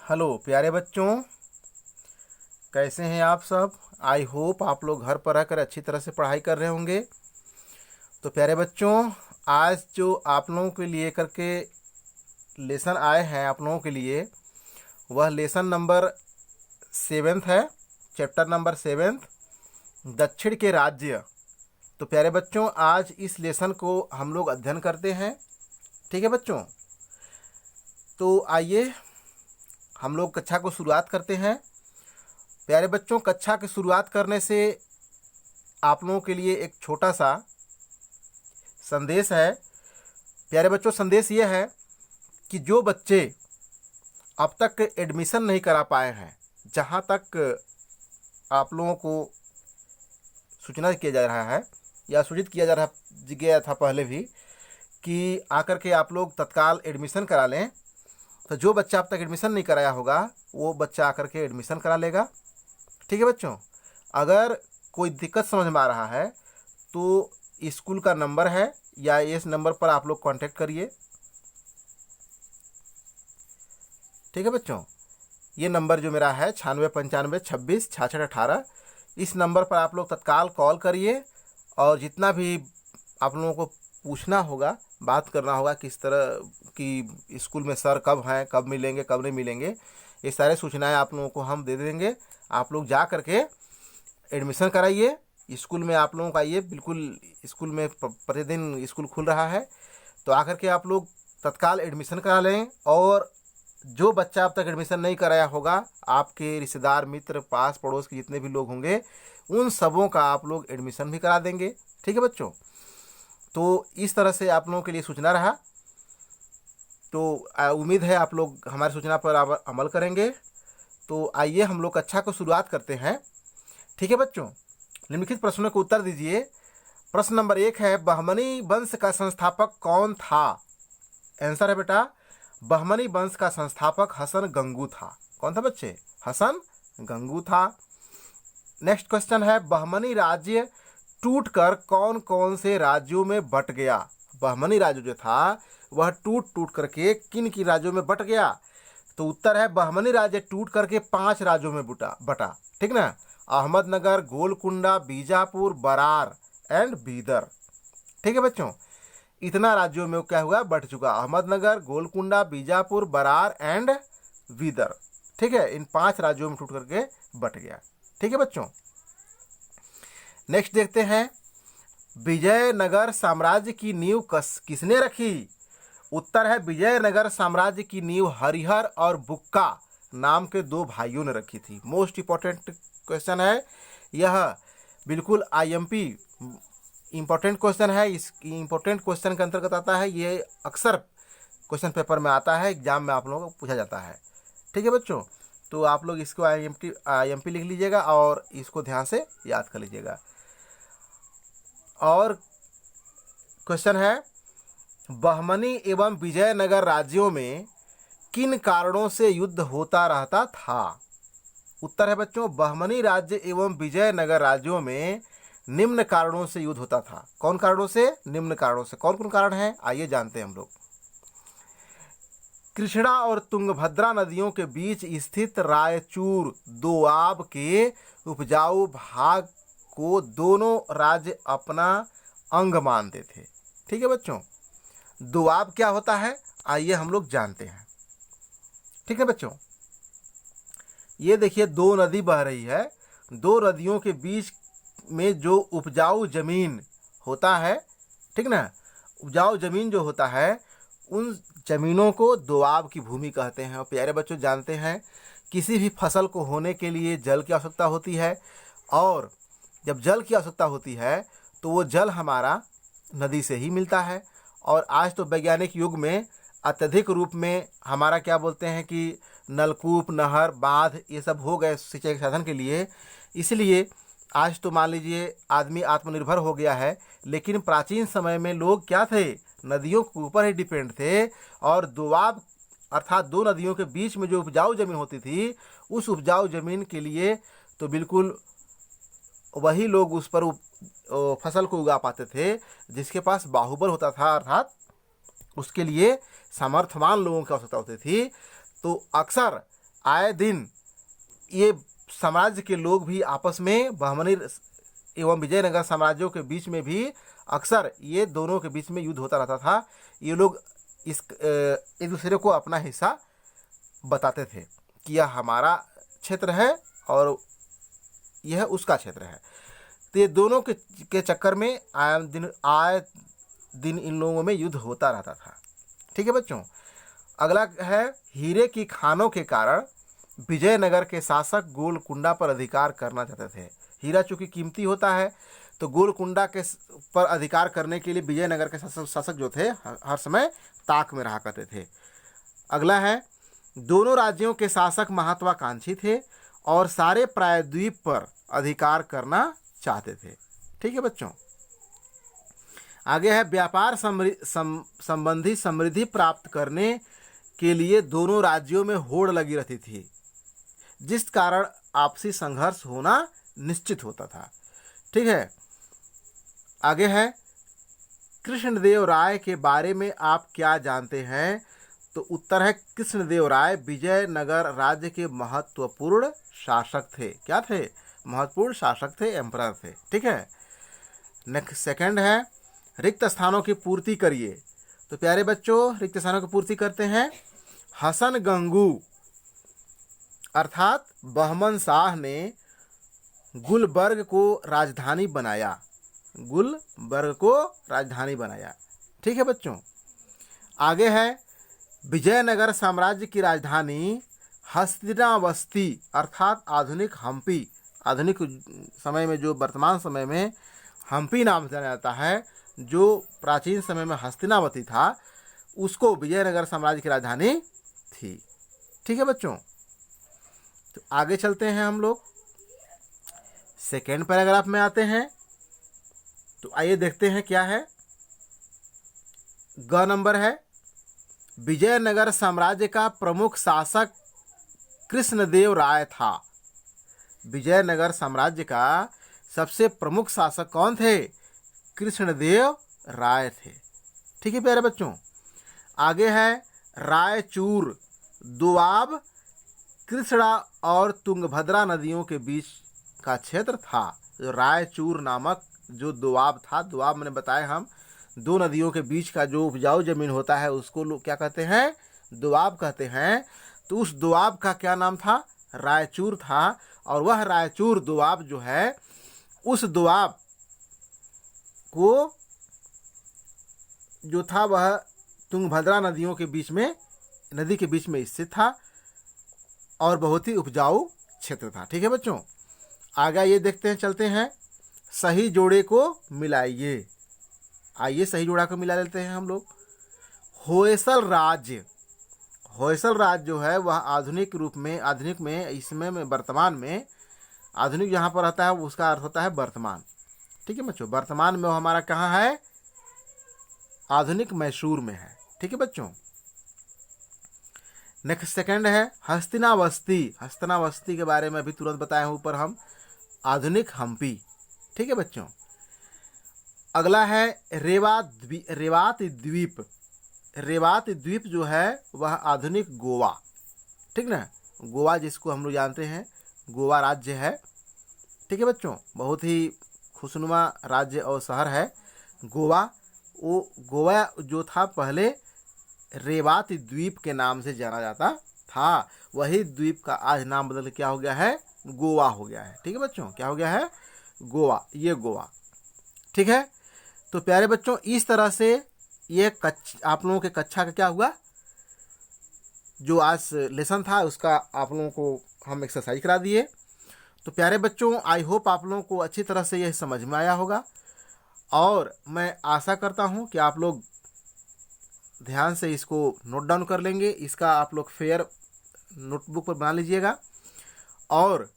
Hello प्यारे बच्चों, कैसे हैं आप सब। आई होप आप लोग घर पर रहकर अच्छी तरह से पढ़ाई कर रहे होंगे। तो प्यारे बच्चों, आज जो आप लोगों के लिए करके लेसन आए हैं आप लोगों के लिए, वह लेसन नंबर 7 है, चैप्टर नंबर 7, दक्षिण के राज्य। तो प्यारे बच्चों, आज इस लेसन को हम लोग अध्ययन करते हैं। ठीक है बच्चों, तो आइए हम लोग कक्षा को शुरुआत करते हैं। प्यारे बच्चों, कक्षा की शुरुआत करने से आप लोगों के लिए एक छोटा सा संदेश है। प्यारे बच्चों, संदेश ये है कि जो बच्चे अब तक एडमिशन नहीं करा पाए हैं, जहाँ तक आप लोगों को सूचना किया जा रहा है या सूचित किया जा रहा गया था पहले भी कि आकर के आप लोग तत्काल एडमिशन करा लें। तो जो बच्चा अब तक एडमिशन नहीं कराया होगा वो बच्चा आकर के एडमिशन करा लेगा। ठीक है बच्चों, अगर कोई दिक्कत समझ में आ रहा है तो स्कूल का नंबर है या इस नंबर पर आप लोग कांटेक्ट करिए। ठीक है बच्चों, ये नंबर जो मेरा है 9695266618, इस नंबर पर आप लोग तत्काल कॉल करिए और जितना भी आप लोगों को पूछना होगा, बात करना होगा किस तरह कि स्कूल में सर कब हैं, कब मिलेंगे, कब नहीं मिलेंगे, ये सारे सूचनाएं आप लोगों को हम दे देंगे। आप लोग जा करके एडमिशन कराइए। स्कूल में आप लोगों का ये बिल्कुल, स्कूल में प्रतिदिन स्कूल खुल रहा है, तो आकर के आप लोग तत्काल एडमिशन करा लें। और जो बच्चा अब तक एडमिशन नहीं कराया होगा, आपके रिश्तेदार, मित्र, पास पड़ोस के जितने भी लोग होंगे, उन सबों का आप लोग एडमिशन भी करा देंगे। ठीक है बच्चों, तो इस तरह से आप लोगों के लिए सूचना रहा। तो उम्मीद है आप लोग हमारी सूचना पर अमल करेंगे। तो आइए हम लोग कक्षा को शुरुआत करते हैं। ठीक है बच्चों, निम्नलिखित प्रश्नों को उत्तर दीजिए। प्रश्न नंबर 1 है, बहमनी वंश का संस्थापक कौन था। आंसर है बेटा, बहमनी वंश का संस्थापक हसन गंगू था। कौन था बच्चे? हसन गंगू था। नेक्स्ट क्वेश्चन है, बहमनी राज्य टूटकर कौन कौन से राज्यों में बट गया। बहमनी राज्य जो था वह टूट करके किन किन राज्यों में बट गया। तो उत्तर है, बहमनी राज्य टूट करके 5 राज्यों में बटा। ठीक ना, अहमदनगर, गोलकुंडा, बीजापुर, बरार एंड बीदर। ठीक है बच्चों, इतना राज्यों में क्या हुआ, बट चुका। अहमदनगर, गोलकुंडा, बीजापुर, बरार एंड बीदर। ठीक है, इन 5 राज्यों में टूट करके बट गया। ठीक है बच्चों, नेक्स्ट देखते हैं, विजयनगर साम्राज्य की नींव किसने रखी। उत्तर है, विजयनगर साम्राज्य की नींव हरिहर और बुक्का नाम के 2 भाइयों ने रखी थी। मोस्ट इंपॉर्टेंट क्वेश्चन है यह, बिल्कुल आईएमपी इंपॉर्टेंट क्वेश्चन है। इस इंपॉर्टेंट क्वेश्चन के अंतर्गत आता है, ये अक्सर क्वेश्चन पेपर में आता है, एग्जाम में आप लोगों को पूछा जाता है। ठीक है बच्चों, तो आप लोग इसको आईएमपी लिख लीजिएगा और इसको ध्यान से याद कर लीजिएगा। और क्वेश्चन है, बहमनी एवं विजयनगर राज्यों में किन कारणों से युद्ध होता रहता था। उत्तर है बच्चों, बहमनी राज्य एवं विजयनगर राज्यों में निम्न कारणों से युद्ध होता था। कौन कारणों से? निम्न कारणों से। कौन कौन कारण है, आइए जानते हैं हम लोग। कृष्णा और तुंगभद्रा नदियों के बीच स्थित रायचूर दोआब के उपजाऊ भाग को दोनों राज्य अपना अंग मानते थे। ठीक है बच्चों, दोआब क्या होता है, आइए हम लोग जानते हैं। ठीक है बच्चों, ये देखिए 2 नदी बह रही है। 2 नदियों के बीच में जो उपजाऊ जमीन होता है, ठीक ना, उपजाऊ जमीन जो होता है, उन जमीनों को दोआब की भूमि कहते हैं। और प्यारे बच्चों, जानते हैं किसी भी फसल को होने के लिए जल की आवश्यकता होती है, और जब जल की आवश्यकता होती है तो वो जल हमारा नदी से ही मिलता है। और आज तो वैज्ञानिक युग में अत्यधिक रूप में हमारा क्या बोलते हैं कि नलकूप, नहर, बांध, ये सब हो गए सिंचाई के साधन के लिए। इसलिए आज तो मान लीजिए आदमी आत्मनिर्भर हो गया है, लेकिन प्राचीन समय में लोग क्या थे, नदियों के ऊपर ही डिपेंड थे। और दोआब अर्थात 2 नदियों के बीच में जो उपजाऊ जमीन होती थी, उस उपजाऊ जमीन के लिए तो बिल्कुल वही लोग उस पर फसल को उगा पाते थे जिसके पास बाहुबल होता था, अर्थात उसके लिए सामर्थ्यवान लोगों की आवश्यकता होती थी। तो अक्सर आए दिन ये साम्राज्य के लोग भी आपस में बहमनी एवं विजयनगर साम्राज्यों के बीच में भी अक्सर ये दोनों के बीच में युद्ध होता रहता था। ये लोग एक दूसरे को अपना हिस्सा बताते थे कि यह हमारा क्षेत्र है और यह उसका क्षेत्र है। तो ये दोनों के चक्कर में आए दिन इन लोगों में युद्ध होता रहता था। ठीक है बच्चों। अगला है, हीरे की खानों के कारण विजयनगर के शासक गोलकुंडा पर अधिकार करना चाहते थे। हीरा चूंकि कीमती होता है तो गोलकुंडा के पर अधिकार करने के लिए विजयनगर के शासक जो थे हर समय ताक में रहा करते थे। अगला है, दोनों राज्यों के शासक महत्वाकांक्षी थे और सारे प्रायद्वीप पर अधिकार करना चाहते थे। ठीक है बच्चों। आगे है, व्यापार संबंधी समृद्धि प्राप्त करने के लिए दोनों राज्यों में होड़ लगी रहती थी, जिस कारण आपसी संघर्ष होना निश्चित होता था। ठीक है। आगे है, कृष्णदेव राय के बारे में आप क्या जानते हैं? तो उत्तर है, कृष्णदेव राय विजयनगर राज्य के महत्वपूर्ण शासक थे। क्या थे? महत्वपूर्ण शासक थे, एम्परर थे। ठीक है। नेक्स्ट सेकंड है, रिक्त स्थानों की पूर्ति करिए। तो प्यारे बच्चों, रिक्त स्थानों की पूर्ति करते हैं। हसन गंगू अर्थात बहमन शाह ने गुलबर्ग को राजधानी बनाया। गुलबर्ग को राजधानी बनाया। ठीक है बच्चों। आगे है, विजयनगर साम्राज्य की राजधानी हस्तिनावस्ती अर्थात आधुनिक हम्पी, आधुनिक समय में जो वर्तमान समय में हम्पी नाम से जाना जाता है, जो प्राचीन समय में हस्तिनावती था, उसको विजयनगर साम्राज्य की राजधानी थी। ठीक है बच्चों। तो आगे चलते हैं हम लोग, सेकेंड पैराग्राफ में आते हैं। तो आइए देखते हैं क्या है। ग नंबर है, विजयनगर साम्राज्य का प्रमुख शासक कृष्णदेव राय था। विजयनगर साम्राज्य का सबसे प्रमुख शासक कौन थे? कृष्णदेव राय थे। ठीक है प्यारे बच्चों। आगे है, रायचूर दोआब, कृष्णा और तुंगभद्रा नदियों के बीच का क्षेत्र था। जो रायचूर नामक जो दोआब था, दोआब मैंने बताया हम दो नदियों के बीच का जो उपजाऊ जमीन होता है उसको लोग क्या कहते हैं? दोआब कहते हैं। तो उस दोआब का क्या नाम था? रायचूर था। और वह रायचूर दोआब जो है, उस दोआब को जो था वह तुंगभद्रा नदियों के बीच में, नदी के बीच में स्थित था और बहुत ही उपजाऊ क्षेत्र था। ठीक है बच्चों। आगे ये देखते हैं, चलते हैं, सही जोड़े को मिलाइए। आइए सही जोड़ा को मिला लेते हैं हम लोग। होयसल राज्य, होयसल राज्य जो है वह आधुनिक रूप में, आधुनिक में, इसमें में वर्तमान में, आधुनिक जहाँ पर रहता है उसका अर्थ होता है वर्तमान। ठीक है बच्चों। वर्तमान में वो हमारा कहाँ है? आधुनिक मैसूर में है। ठीक है बच्चों। नेक्स्ट सेकंड है, हस्तिनावस्ती। हस्तिनावस्ती के बारे में अभी तुरंत बताए हैं ऊपर हम, आधुनिक हम्पी। ठीक है बच्चों। अगला है, रेवात द्वीप। रेवात द्वीप जो है वह आधुनिक गोवा। ठीक ना, गोवा जिसको हम लोग जानते हैं, गोवा राज्य है। ठीक है बच्चों। बहुत ही खुशनुमा राज्य और शहर है गोवा। वो गोवा जो था पहले रेवात द्वीप के नाम से जाना जाता था। वही द्वीप का आज नाम बदल के क्या हो गया है? गोवा हो गया है। ठीक है बच्चों। क्या हो गया है? गोवा। ये गोवा। ठीक है। तो प्यारे बच्चों, इस तरह से ये आप लोगों के कक्षा का क्या हुआ, जो आज लेसन था उसका आप लोगों को हम एक्सरसाइज करा दिए। तो प्यारे बच्चों, आई होप आप लोगों को अच्छी तरह से यह समझ में आया होगा और मैं आशा करता हूं कि आप लोग ध्यान से इसको नोट डाउन कर लेंगे। इसका आप लोग फेयर नोटबुक पर बना लीजिएगा और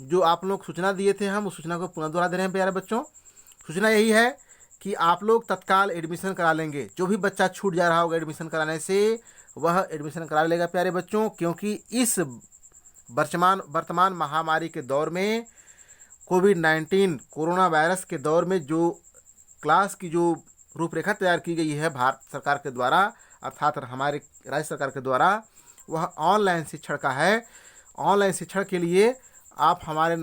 जो आप लोग सूचना दिए थे हम उस सूचना को पुनः दोहरा दे रहे हैं प्यारे बच्चों। सूचना यही है कि आप लोग तत्काल एडमिशन करा लेंगे। जो भी बच्चा छूट जा रहा होगा एडमिशन कराने से, वह एडमिशन करा लेगा प्यारे बच्चों, क्योंकि इस वर्तमान महामारी के दौर में, कोविड-19 कोरोना वायरस के दौर में जो क्लास की जो रूपरेखा तैयार की गई है भारत सरकार के द्वारा, अर्थात हमारे राज्य सरकार के द्वारा, वह ऑनलाइन शिक्षण का है। ऑनलाइन शिक्षण के लिए आप हमारे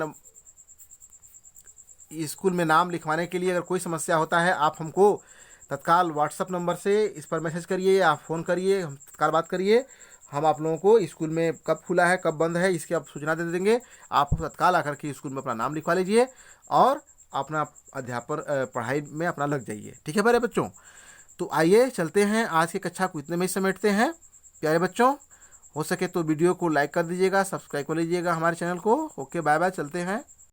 स्कूल में नाम लिखवाने के लिए अगर कोई समस्या होता है, आप हमको तत्काल व्हाट्सएप नंबर से इस पर मैसेज करिए, आप फ़ोन करिए, हम तत्काल बात करिए। हम आप लोगों को स्कूल में कब खुला है कब बंद है इसकी आप सूचना दे देंगे। आप तत्काल आकर के स्कूल में अपना नाम लिखवा लीजिए और अपना अध्यापन पढ़ाई में अपना लग जाइए। ठीक है प्यारे बच्चों, तो आइए चलते हैं, आज की कक्षा को इतने में ही समेटते हैं। प्यारे बच्चों, हो सके तो वीडियो को लाइक कर दीजिएगा, सब्सक्राइब कर लीजिएगा हमारे चैनल को। ओके, बाय बाय, चलते हैं।